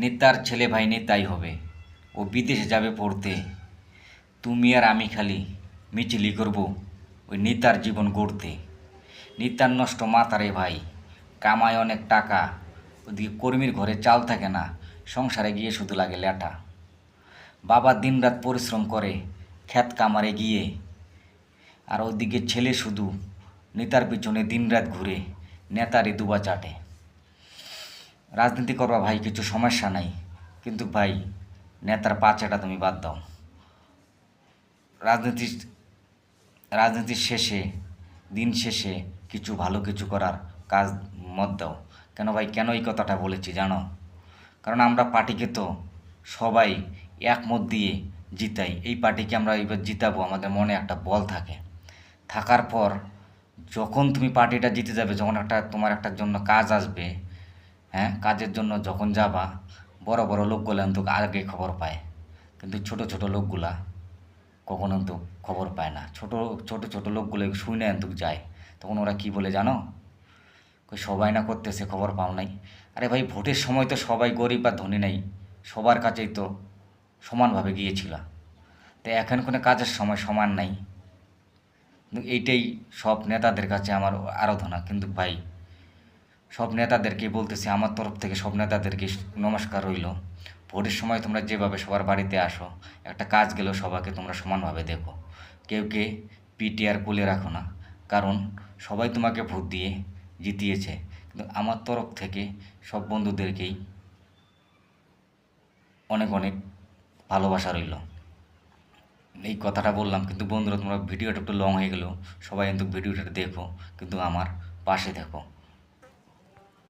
নেতার ছেলে ভাই নেতাই হবে, ও বিদেশে যাবে পড়তে। তুমি আর আমি খালি মিছিলি করব ওই নেতার জীবন গড়তে। নেতার নষ্ট মাতারে ভাই, কামায় অনেক টাকা, ওদিকে কর্মীর ঘরে চাল থাকে না, সংসারে গিয়ে শুধু লাগে ল্যাটা। বাবা দিনরাত পরিশ্রম করে ক্ষেত কামারে গিয়ে, আর ওদিকে ছেলে শুধু নেতার পিছনে দিনরাত ঘুরে নেতারই দুবা চাটে। রাজনীতি করবা ভাই, কিছু সমস্যা নাই, কিন্তু ভাই নেতার পাচাটা তুমি বাদ দাও। রাজনীতি রাজনীতির শেষে, দিন শেষে কিছু ভালো কিছু করার কাজ মত দাও। কেন ভাই, কেন এই কথাটা বলেছি জানো? কারণ আমরা পার্টিকে তো সবাই একমত দিয়ে জিতাই। এই পার্টিকে আমরা এবার জিতাবো, আমাদের মনে একটা বল থাকে। থাকার পর যখন তুমি পার্টিটা জিতে যাবে, যখন তোমার একটার জন্য কাজ আসবে, হ্যাঁ, কাজের জন্য যখন যাবা, বড় বড় লোকগুলো কিন্তু আগে খবর পায়, কিন্তু ছোট ছোট লোকগুলা কখনো কিন্তু খবর পায় না। ছোট ছোট ছোট লোকগুলো শুনে কিন্তু যায়, তখন ওরা কি বলে জানো? কই সবাই না করতেছে, খবর পাও নাই। আরে ভাই, ভোটের সময় তো সবাই গরিব আর ধনী নাই, সবার কাছেই তো সমানভাবে গিয়েছিল। তো এখন কোনো কাজের সময় সমান নাই। কিন্তু এইটাই সব নেতাদের কাছে আমার আরাধনা। কিন্তু ভাই, সব নেতাদেরকে বলতেছি, আমার তরফ থেকে সব নেতাদেরকে নমস্কার রইল। ভোটের সময় তোমরা যেভাবে সবার বাড়িতে আসো, একটা কাজ গেলেও সবাইকে তোমরা সমানভাবে দেখো। কেউকে পিটিআর কোলে রাখো না, কারণ সবাই তোমাকে ভোট দিয়ে জিতিয়েছে। কিন্তু আমার তরফ থেকে সব বন্ধুদেরকেই অনেক অনেক ভালোবাসা রইল। এই কথাটা বললাম, কিন্তু বন্ধুরা তোমরা ভিডিওটা একটু লং হয়ে গেলেও সবাই কিন্তু ভিডিওটা দেখো, কিন্তু আমার পাশে দেখো।